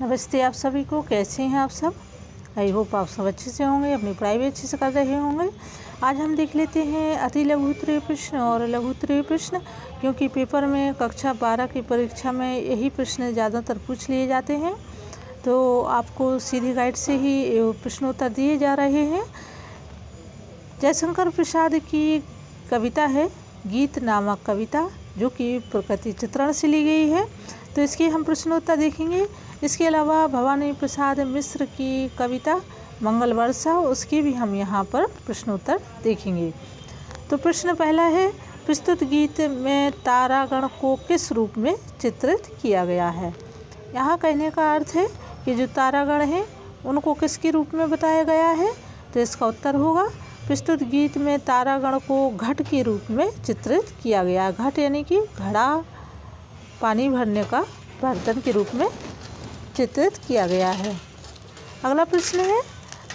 नमस्ते आप सभी को, कैसे हैं आप सब। आई होप आप सब अच्छे से होंगे, अपनी पढ़ाई भी अच्छे से कर रहे होंगे। आज हम देख लेते हैं अति लघु उत्तरीय प्रश्न और लघु उत्तरीय प्रश्न, क्योंकि पेपर में कक्षा 12 की परीक्षा में यही प्रश्न ज़्यादातर पूछ लिए जाते हैं। तो आपको सीधी गाइड से ही प्रश्नोत्तर दिए जा रहे हैं। जयशंकर प्रसाद की कविता है गीत नामक कविता, जो कि प्रकृति चित्रण से ली गई है। तो इसके हम प्रश्नोत्तर देखेंगे। इसके अलावा भवानी प्रसाद मिश्र की कविता मंगल वर्षा, उसके भी हम यहाँ पर प्रश्नोत्तर देखेंगे। तो प्रश्न पहला है, प्रस्तुत गीत में तारागण को किस रूप में चित्रित किया गया है। यहाँ कहने का अर्थ है कि जो तारागण हैं उनको किसके रूप में बताया गया है। तो इसका उत्तर होगा, प्रस्तुत गीत में तारागण को घट के रूप में चित्रित किया गया। घट यानी कि घड़ा, पानी भरने का बर्तन के रूप में चित्रित किया गया है। अगला प्रश्न है,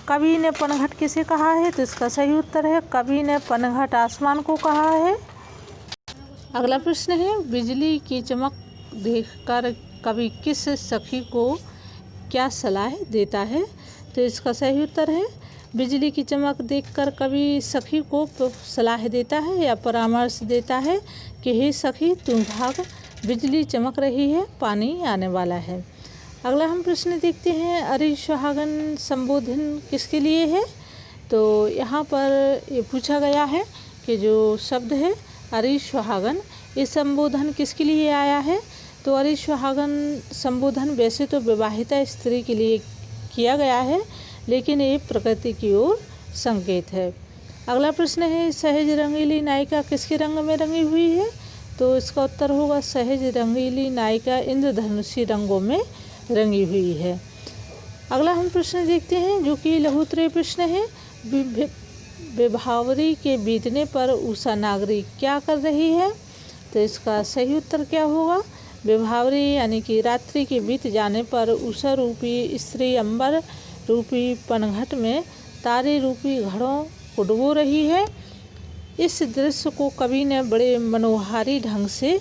कवि ने पनघट किसे कहा है। तो इसका सही उत्तर है, कवि ने पनघट आसमान को कहा है। अगला प्रश्न है, बिजली की चमक देखकर कवि किस सखी को क्या सलाह देता है। तो इसका सही उत्तर है, बिजली की चमक देखकर कवि सखी को सलाह देता है या परामर्श देता है कि हे सखी तुम भाग, बिजली चमक रही है, पानी आने वाला है। अगला हम प्रश्न देखते हैं, अरे सुहागन संबोधन किसके लिए है। तो यहाँ पर ये पूछा गया है कि जो शब्द है अरे सुहागन, ये संबोधन किसके लिए आया है। तो अरे सुहागन संबोधन वैसे तो विवाहिता स्त्री के लिए किया गया है, लेकिन ये प्रकृति की ओर संकेत है। अगला प्रश्न है, सहज रंगीली नायिका किसके रंग में रंगी हुई है। तो इसका उत्तर होगा, सहज रंगीली नायिका इंद्रधनुषी रंगों में रंगी हुई है। अगला हम प्रश्न देखते हैं, जो कि लघु उत्तरीय प्रश्न है, विभावरी के बीतने पर उषा नागरी क्या कर रही है। तो इसका सही उत्तर क्या होगा, विभावरी यानी कि रात्रि के बीत जाने पर उषा रूपी स्त्री अंबर रूपी पनघट में तारे रूपी घड़ों को डुबो रही है। इस दृश्य को कवि ने बड़े मनोहारी ढंग से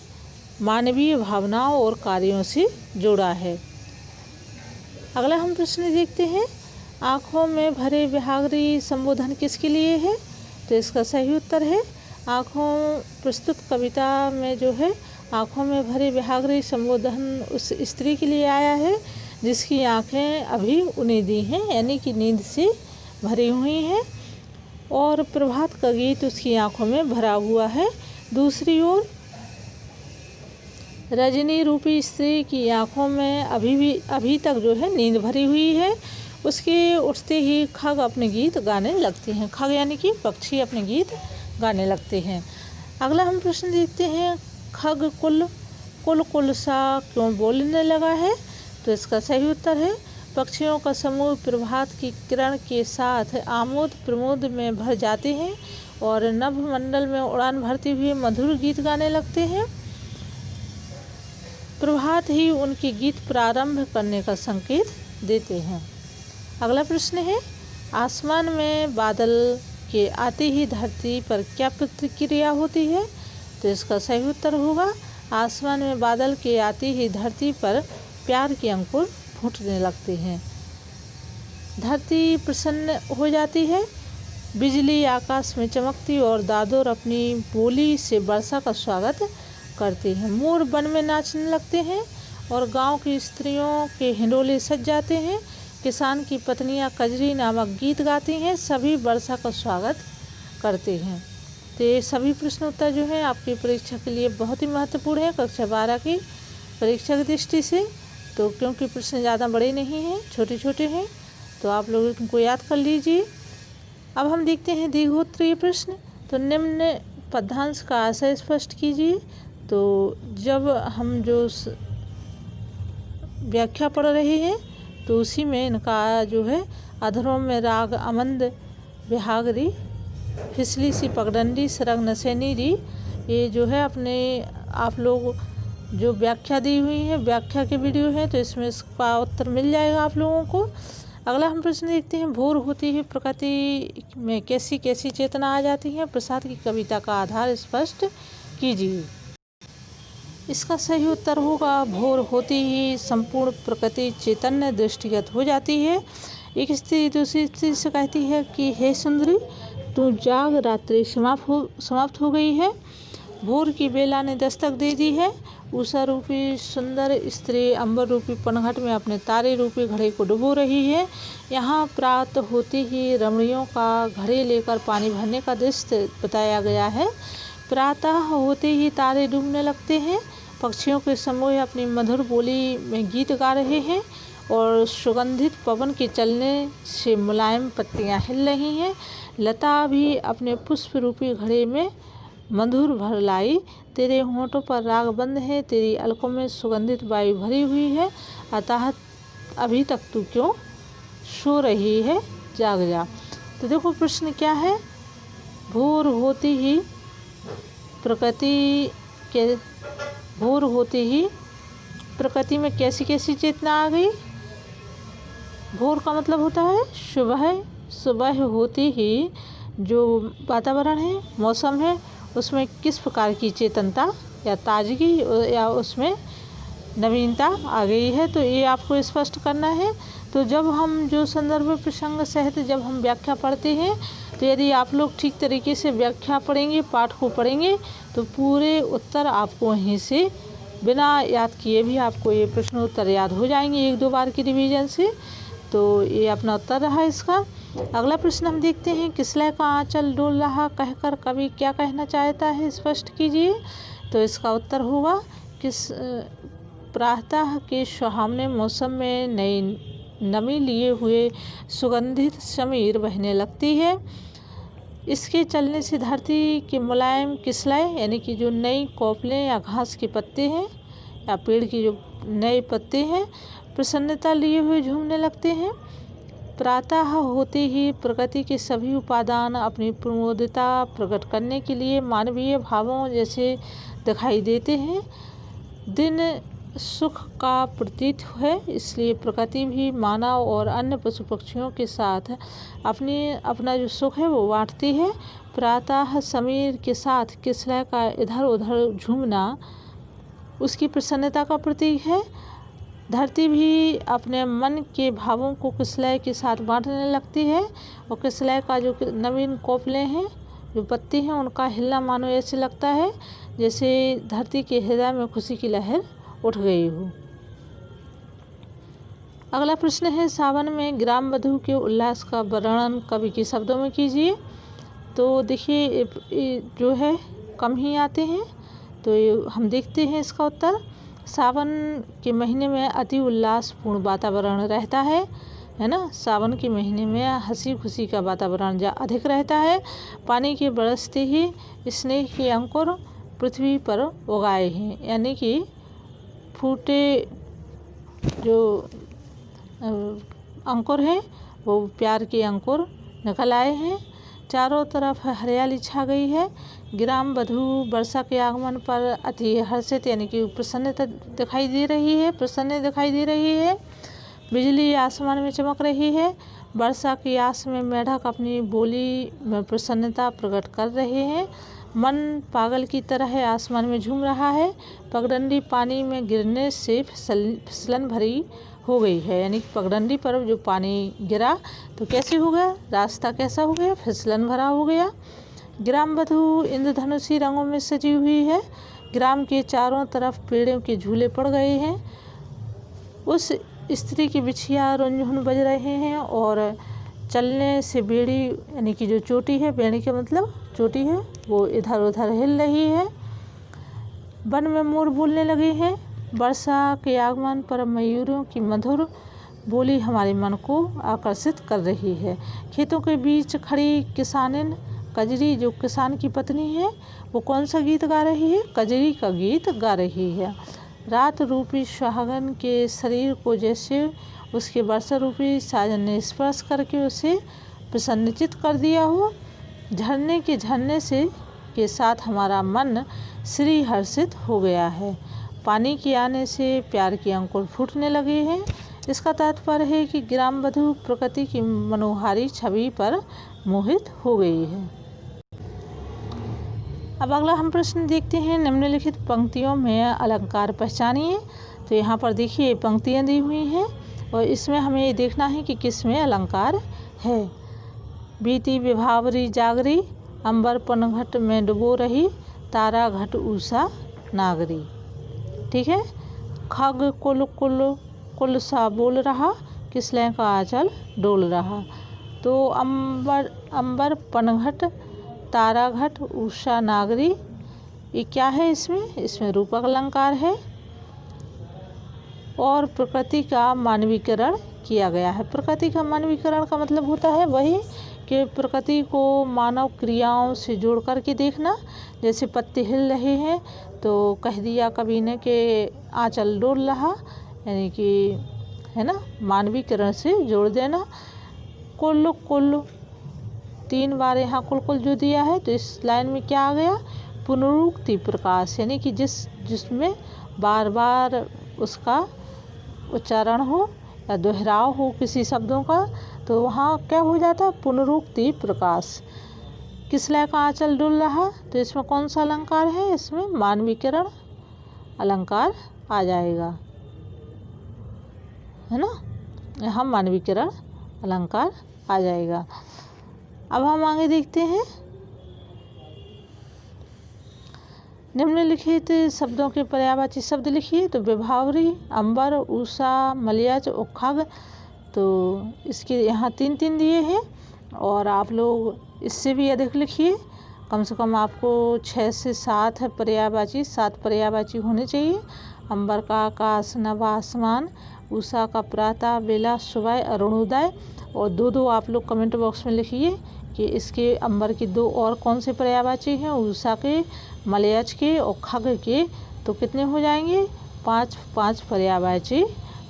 मानवीय भावनाओं और कार्यों से जोड़ा है। अगला हम प्रश्न देखते हैं, आँखों में भरे विहागरी संबोधन किसके लिए है। तो इसका सही उत्तर है, आँखों प्रस्तुत कविता में जो है आँखों में भरे विहागरी संबोधन उस स्त्री के लिए आया है जिसकी आँखें अभी उन्नीदी हैं, यानी कि नींद से भरी हुई हैं और प्रभात का गीत उसकी आँखों में भरा हुआ है। दूसरी ओर रजनी रूपी स्त्री की आँखों में अभी तक जो है नींद भरी हुई है। उसके उठते ही खग अपने गीत गाने लगते हैं। खग यानी कि पक्षी अपने गीत गाने लगते हैं। अगला हम प्रश्न देखते हैं, खग कुल कुल कुल सा क्यों बोलने लगा है। तो इसका सही उत्तर है, पक्षियों का समूह प्रभात की किरण के साथ आमोद प्रमोद में भर जाते हैं और नभमंडल में उड़ान भरते हुए मधुर गीत गाने लगते हैं। प्रभात ही उनके गीत प्रारंभ करने का संकेत देते हैं। अगला प्रश्न है, आसमान में बादल के आते ही धरती पर क्या प्रतिक्रिया होती है। तो इसका सही उत्तर होगा, आसमान में बादल के आते ही धरती पर प्यार के अंकुर फूटने लगते हैं। धरती प्रसन्न हो जाती है, बिजली आकाश में चमकती और दादोर अपनी बोली से वर्षा का स्वागत करते हैं। मोर वन में नाचने लगते हैं और गांव की स्त्रियों के हिंडोले सज जाते हैं। किसान की पत्नियां कजरी नामक गीत गाती हैं, सभी वर्षा का स्वागत करते हैं। तो ये सभी प्रश्नोत्तर जो हैं आपकी परीक्षा के लिए बहुत ही महत्वपूर्ण है, कक्षा 12 की परीक्षा की दृष्टि से। तो क्योंकि प्रश्न ज़्यादा बड़े नहीं हैं, छोटे छोटे हैं, तो आप लोग इनको याद कर लीजिए। अब हम देखते हैं दीर्घोत्तरीय प्रश्न। तो निम्न पद्यांश का आशय स्पष्ट कीजिए। तो जब हम जो व्याख्या पढ़ रहे हैं तो उसी में इनका जो है, अधरों में राग अमंद विहागरी, फिसली सी पगडंडी सरग नसैनी री, ये जो है अपने आप लोग जो व्याख्या दी हुई है, व्याख्या के वीडियो है, तो इसमें इसका उत्तर मिल जाएगा आप लोगों को। अगला हम प्रश्न देखते हैं, भोर होती ही प्रकृति में कैसी कैसी चेतना आ जाती है। प्रसाद की कविता का आधार स्पष्ट कीजिए। इसका सही उत्तर होगा भोर होते ही संपूर्ण प्रकृति चैतन्य दृष्टिगत हो जाती है। एक स्त्री दूसरी स्त्री से कहती है कि हे सुंदरी, तू जाग, रात्रि समाप्त हो गई है। भोर की बेला ने दस्तक दे दी है। उषा रूपी सुंदर स्त्री अंबर रूपी पनघट में अपने तारे रूपी घड़े को डुबो रही है। यहाँ प्रातः होते ही रमणियों का घड़े लेकर पानी भरने का दृश्य बताया गया है। प्रातः होते ही तारे डूबने लगते हैं। पक्षियों के समूह अपनी मधुर बोली में गीत गा रहे हैं और सुगंधित पवन के चलने से मुलायम पत्तियां हिल रही हैं। लता भी अपने पुष्प रूपी घड़े में मधुर भर लाई। तेरे होंठों पर राग बंद है, तेरी अलकों में सुगंधित वायु भरी हुई है। अतः अभी तक तू क्यों सो रही है, जाग जा। तो देखो प्रश्न क्या है, भोर होते ही प्रकृति में कैसी कैसी चेतना आ गई। भोर का मतलब होता है सुबह। सुबह होते ही जो वातावरण है, मौसम है, उसमें किस प्रकार की चेतनता या ताजगी या उसमें नवीनता आ गई है, तो ये आपको स्पष्ट करना है। तो जब हम जो संदर्भ प्रसंग सहित जब हम व्याख्या पढ़ते हैं, तो यदि आप लोग ठीक तरीके से व्याख्या पढ़ेंगे, पाठ को पढ़ेंगे, तो पूरे उत्तर आपको वहीं से बिना याद किए भी आपको ये प्रश्न उत्तर याद हो जाएंगे 1-2 बार की रिवीजन से। तो ये अपना उत्तर रहा इसका। अगला प्रश्न हम देखते हैं, किसलय का आंचल डोल रहा कहकर कवि क्या कहना चाहता है, स्पष्ट कीजिए। तो इसका उत्तर होगा प्रातः के सुहावने मौसम में नई नमी लिए हुए सुगंधित समीर बहने लगती है। इसके चलने से धरती के मुलायम किसलय यानी कि जो नई कोपलें या घास के पत्ते हैं या पेड़ की जो नए पत्ते हैं, प्रसन्नता लिए हुए झूमने लगते हैं। प्रातः होते ही प्रकृति के सभी उपादान अपनी प्रमोदिता प्रकट करने के लिए मानवीय भावों जैसे दिखाई देते हैं। दिन सुख का प्रतीक है, इसलिए प्रकृति भी मानव और अन्य पशु पक्षियों के साथ अपना जो सुख है वो बांटती है। प्रातः समीर के साथ किसलय का इधर उधर झूमना उसकी प्रसन्नता का प्रतीक है। धरती भी अपने मन के भावों को किसलय के साथ बांटने लगती है और किसलय का जो नवीन कोपले हैं, जो पत्ती हैं, उनका हिलना मानो ऐसे लगता है जैसे धरती के हृदय में खुशी की लहर उठ गई हो। अगला प्रश्न है, सावन में ग्राम वधू के उल्लास का वर्णन कवि के शब्दों में कीजिए। तो देखिए जो है कम ही आते हैं, तो हम देखते हैं इसका उत्तर। सावन के महीने में अति उल्लासपूर्ण वातावरण रहता है ना। सावन के महीने में हंसी खुशी का वातावरण अधिक रहता है। पानी के बरसते ही स्नेह के अंकुर पृथ्वी पर उगाए हैं, यानी कि फूटे जो अंकुर हैं वो प्यार के अंकुर निकल आए हैं। चारों तरफ हरियाली छा गई है। ग्राम वधू वर्षा के आगमन पर अति हर्षित यानी कि प्रसन्न दिखाई दे रही है। बिजली आसमान में चमक रही है। वर्षा की आस में मेढक अपनी बोली में प्रसन्नता प्रकट कर रहे हैं। मन पागल की तरह आसमान में झूम रहा है। पगडंडी पानी में गिरने से फिसलन भरी हो गई है, यानी कि पगडंडी पर जो पानी गिरा तो कैसे हो गया, रास्ता कैसा हो गया, फिसलन भरा हो गया। ग्राम वधू इंद्रधनुषी रंगों में सजी हुई है। ग्राम के चारों तरफ पेड़ों के झूले पड़ गए हैं। उस स्त्री की बिछिया रुनझुन बज रहे हैं और चलने से बेड़ी यानी कि जो चोटी है, बेड़ी का मतलब चोटी है, वो इधर उधर हिल रही है। वन में मोर बोलने लगे हैं। वर्षा के आगमन पर मयूरों की मधुर बोली हमारे मन को आकर्षित कर रही है। खेतों के बीच खड़ी किसानिन कजरी, जो किसान की पत्नी है, वो कौन सा गीत गा रही है, कजरी का गीत गा रही है। रात रूपी सुहागन के शरीर को जैसे उसके वर्षा रूपी साजन ने स्पर्श करके उसे प्रसन्नचित कर दिया हो। झरने के झरने से के साथ हमारा मन श्री हर्षित हो गया है। पानी के आने से प्यार के अंकुर फूटने लगे हैं। इसका तात्पर्य है कि ग्राम वधू प्रकृति की मनोहारी छवि पर मोहित हो गई है। अब अगला हम प्रश्न देखते हैं, निम्नलिखित पंक्तियों में अलंकार पहचानिए। तो यहाँ पर देखिए पंक्तियाँ दी हुई हैं और इसमें हमें ये देखना है कि किस में अलंकार है। बीती विभावरी जागरी, अंबर पनघट में डुबो रही, तारा घट उषा नागरी। ठीक है। खग कुल कुल कुल सा बोल रहा, किसलय का आंचल डोल रहा। तो अंबर पनघट, तारा घट, उषा नागरी, ये क्या है इसमें रूपक अलंकार है और प्रकृति का मानवीकरण किया गया है। प्रकृति का मानवीकरण का मतलब होता है वही कि प्रकृति को मानव क्रियाओं से जोड़ करके देखना। जैसे पत्ते हिल रहे हैं तो कह दिया कवि ने कि आंचल डोल रहा, यानी कि है ना, मानवीकरण से जोड़ देना। कुल कुल 3 बार यहाँ कुल कुल जो दिया है, तो इस लाइन में क्या आ गया, पुनरुक्ति प्रकाश, यानी कि जिसमें बार बार उसका उच्चारण हो या दोहराव हो किसी शब्दों का, तो वहाँ क्या हो जाता है, पुनरुक्ति प्रकाश। किसलय का आंचल डुल रहा, तो इसमें कौन सा अलंकार है, इसमें मानवीकरण अलंकार आ जाएगा, है ना, यहाँ मानवीकरण अलंकार आ जाएगा। अब हम आगे देखते हैं, निम्नलिखित शब्दों के पर्यायवाची शब्द लिखिए। तो विभावरी, अंबर, उषा, मलयज और खग, तो इसके यहाँ 3-3 दिए हैं और आप लोग इससे भी अधिक लिखिए। कम से कम आपको 6 से 7 पर्यायवाची, 7 पर्यायवाची होने चाहिए। अंबर का आकाश, नभ आसमान, उषा का प्रातः, बेला सुबह, अरुणोदय, और 2-2 आप लोग कमेंट बॉक्स में लिखिए कि इसके अंबर के 2 और कौन से पर्यायवाची हैं, उषा के, मलयज के और खग के। तो कितने हो जाएंगे, 5 पर्यायवाची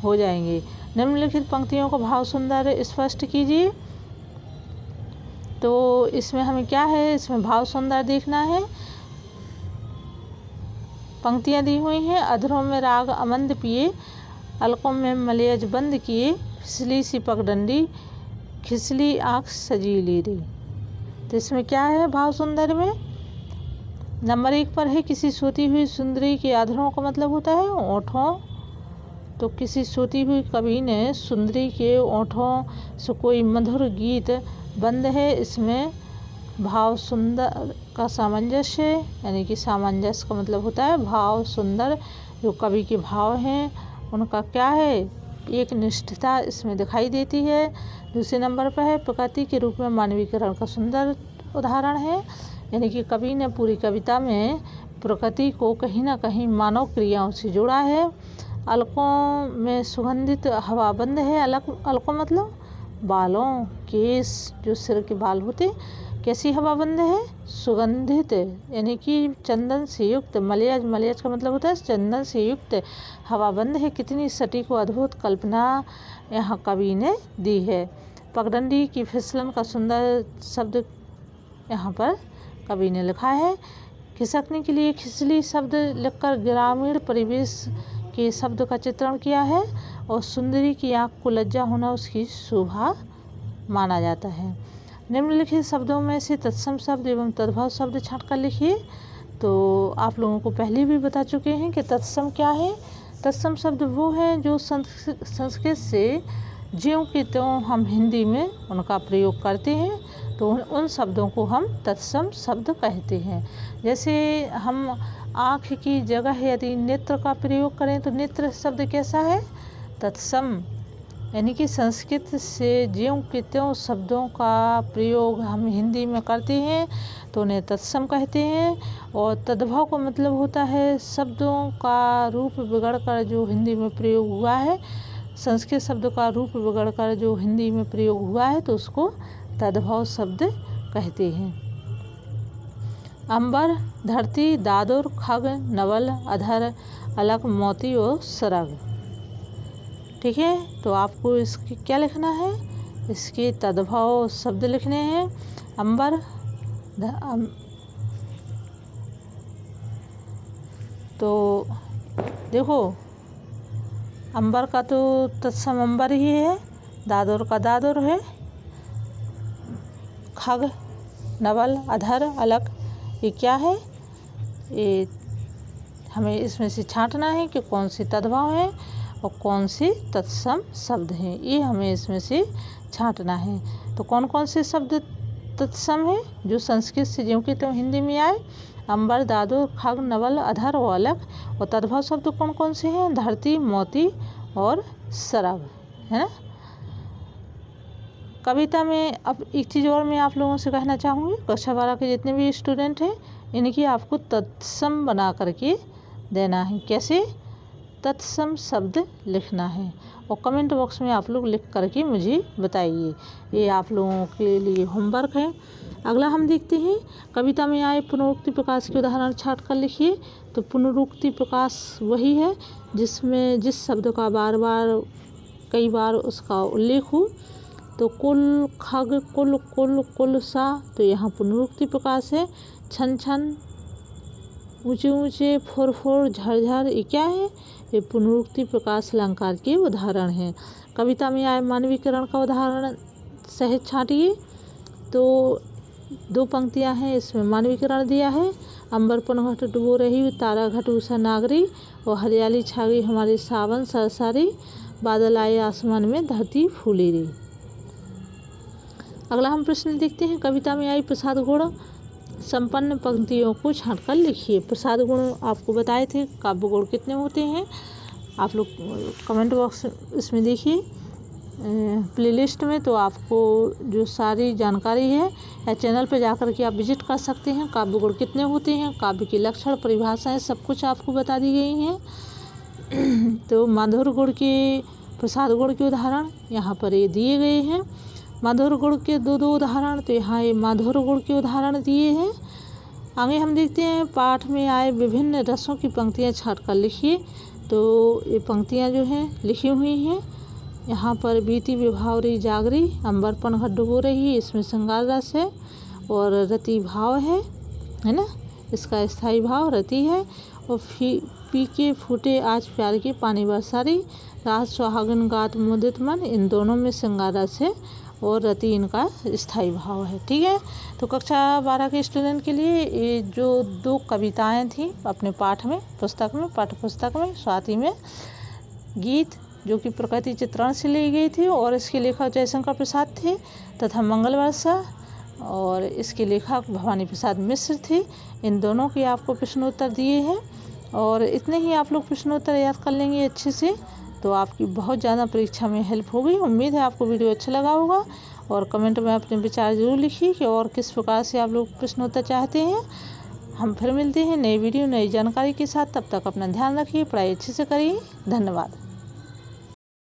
हो जाएंगे। निम्नलिखित पंक्तियों का भाव सुंदर स्पष्ट कीजिए। तो इसमें हमें क्या है, इसमें भाव सुंदर देखना है। पंक्तियाँ दी हुई हैं, अधरों में राग अमंद पिए, अलकों में मलयज बंद किए, फिसली सी पगडंडी, खिसली आँख सजीली री। तो इसमें क्या है भाव सुंदर में, नंबर 1 पर है, किसी सोती हुई सुंदरी के अधरों का मतलब होता है ओठों। तो किसी सोती हुई कवि ने सुंदरी के ओठों से कोई मधुर गीत बंद है। इसमें भाव सुंदर का सामंजस्य, यानी कि सामंजस्य का मतलब होता है भाव सुंदर। जो कवि के भाव हैं उनका क्या है, एक निष्ठता इसमें दिखाई देती है। दूसरे नंबर पर है, प्रकृति के रूप में मानवीकरण का सुंदर उदाहरण है, यानी कि कवि ने पूरी कविता में प्रकृति को कहीं ना कहीं मानव क्रियाओं से जोड़ा है। अलकों में सुगंधित हवा बंद है। अलकों मतलब बालों, केस, जो सिर के बाल होते, कैसी हवा बंद है, सुगंधित, यानी कि चंदन से युक्त। मलयज का मतलब होता है चंदन से युक्त हवा बंद है। कितनी सटीक व अद्भुत कल्पना यहाँ कवि ने दी है। पगडंडी की फिसलन का सुंदर शब्द यहाँ पर कवि ने लिखा है। खिसकने के लिए खिसली शब्द लिखकर ग्रामीण परिवेश के शब्द का चित्रण किया है और सुंदरी की आँख को लज्जा होना उसकी शोभा माना जाता है। निम्नलिखित शब्दों में से तत्सम शब्द एवं तद्भव शब्द छांटकर लिखिए। तो आप लोगों को पहले भी बता चुके हैं कि तत्सम क्या है। तत्सम शब्द वो हैं जो संस्कृत से ज्यों के त्यों हम हिंदी में उनका प्रयोग करते हैं, तो उन शब्दों को हम तत्सम शब्द कहते हैं। जैसे हम आँख की जगह यदि नेत्र का प्रयोग करें तो नेत्र शब्द कैसा है, तत्सम, यानी कि संस्कृत से ज्यों के त्यों शब्दों का प्रयोग हम हिंदी में करते हैं तो उन्हें तत्सम कहते हैं। और तद्भव का मतलब होता है शब्दों का रूप बिगड़कर जो हिंदी में प्रयोग हुआ है, संस्कृत शब्द का रूप बिगड़कर जो हिंदी में प्रयोग हुआ है तो उसको तद्भव शब्द कहते हैं। अंबर, धरती, दादुर, खग, नवल, अधर, अलक, मोती और सरग। ठीक है, तो आपको इसके क्या लिखना है, इसके तद्भव शब्द लिखने हैं। अंबर, तो देखो अंबर का तो तत्सम अंबर ही है, दादुर का दादुर है, खग, नवल, अधर, अलक, ये क्या है, ये हमें इसमें से छांटना है कि कौन से तद्भव हैं और कौन से तत्सम शब्द हैं, ये हमें इसमें से छांटना है। तो कौन कौन से शब्द तत्सम हैं जो संस्कृत से ज्यों कि त्यों हिंदी में आए? अंबर, दादो, खग, नवल, अधर और अलग। और तद्भव शब्द कौन कौन से हैं? धरती, मोती और सरब, है ना। कविता में अब एक चीज़ और मैं आप लोगों से कहना चाहूँगी, कक्षा 12 के जितने भी स्टूडेंट हैं इनकी आपको तत्सम बना करके देना है। कैसे? तत्सम शब्द लिखना है और कमेंट बॉक्स में आप लोग लिख करके मुझे बताइए। ये आप लोगों के लिए होमवर्क है। अगला हम देखते हैं, कविता में आए पुनरुक्ति प्रकाश के उदाहरण छाट कर लिखिए। तो पुनरुक्ति प्रकाश वही है जिसमें जिस शब्द का बार बार कई बार उसका उल्लेख हो। तो कुल, खग, कुल, कुल, कुल सा, तो यहाँ पुनरुक्ति प्रकाश है। छन छन, ऊंचे ऊंचे, फोर फोर, झरझर, ये क्या है? ये पुनरुक्ति प्रकाश अलंकार के उदाहरण हैं। कविता में आए मानवीकरण का उदाहरण सहित छांटिए। तो 2 पंक्तियां हैं, इसमें मानवीकरण दिया है। अंबर पन घट डुबो रही, तारा घट उषा नागरी, और हरियाली छा गई हमारे सावन सरसारी, बादल आए आसमान में, धरती फूली री। अगला हम प्रश्न देखते हैं, कविता में आई प्रसाद गुण संपन्न पंक्तियों को छांटकर लिखिए। प्रसाद गुण आपको बताए थे, काव्य गुण कितने होते हैं आप लोग कमेंट बॉक्स इसमें देखिए प्लेलिस्ट में, तो आपको जो सारी जानकारी है या चैनल पर जाकर के आप विजिट कर सकते हैं। काव्य गुण कितने होते हैं, काव्य के लक्षण, परिभाषाएं, सब कुछ आपको बता दी गई हैं। तो माधुर्य गुण के, प्रसाद गुण के उदाहरण यहाँ पर ये दिए गए हैं। माधुर्य गुण के 2 उदाहरण, तो यहाँ ये माधुर्य गुण के उदाहरण दिए हैं। आगे हम देखते हैं, पाठ में आए विभिन्न रसों की पंक्तियाँ छाट कर लिखिए। तो ये पंक्तियाँ जो हैं लिखी हुई हैं यहाँ पर, बीती विभावरी जागरी, अंबर पन घट डुबो रही, इसमें श्रृंगार रस है और रति भाव है ना, इसका स्थायी भाव रति है। और पी के फूटे आज प्यार के पानी बरसारी, रात सुहागन गात मुदित मन, इन दोनों में श्रृंगार रस है और रति इनका स्थायी भाव है। ठीक है, तो कक्षा 12 के स्टूडेंट के लिए ये जो 2 कविताएं थी अपने पाठ में, पुस्तक में, पाठ्य पुस्तक में, स्वाति में, गीत जो कि प्रकृति चित्रण से ली गई थी और इसके लेखक जयशंकर प्रसाद थे, तथा मंगल वर्षा और इसके लेखक भवानी प्रसाद मिश्र थे। इन दोनों के आपको प्रश्नोत्तर दिए हैं और इतने ही आप लोग प्रश्नोत्तर याद कर लेंगे अच्छे से, तो आपकी बहुत ज़्यादा परीक्षा में हेल्प होगी। उम्मीद है आपको वीडियो अच्छा लगा होगा और कमेंट में अपने विचार ज़रूर लिखिए कि और किस प्रकार से आप लोग प्रश्नोत्तर चाहते हैं। हम फिर मिलते हैं नई वीडियो नई जानकारी के साथ, तब तक अपना ध्यान रखिए, पढ़ाई अच्छे से करिए। धन्यवाद।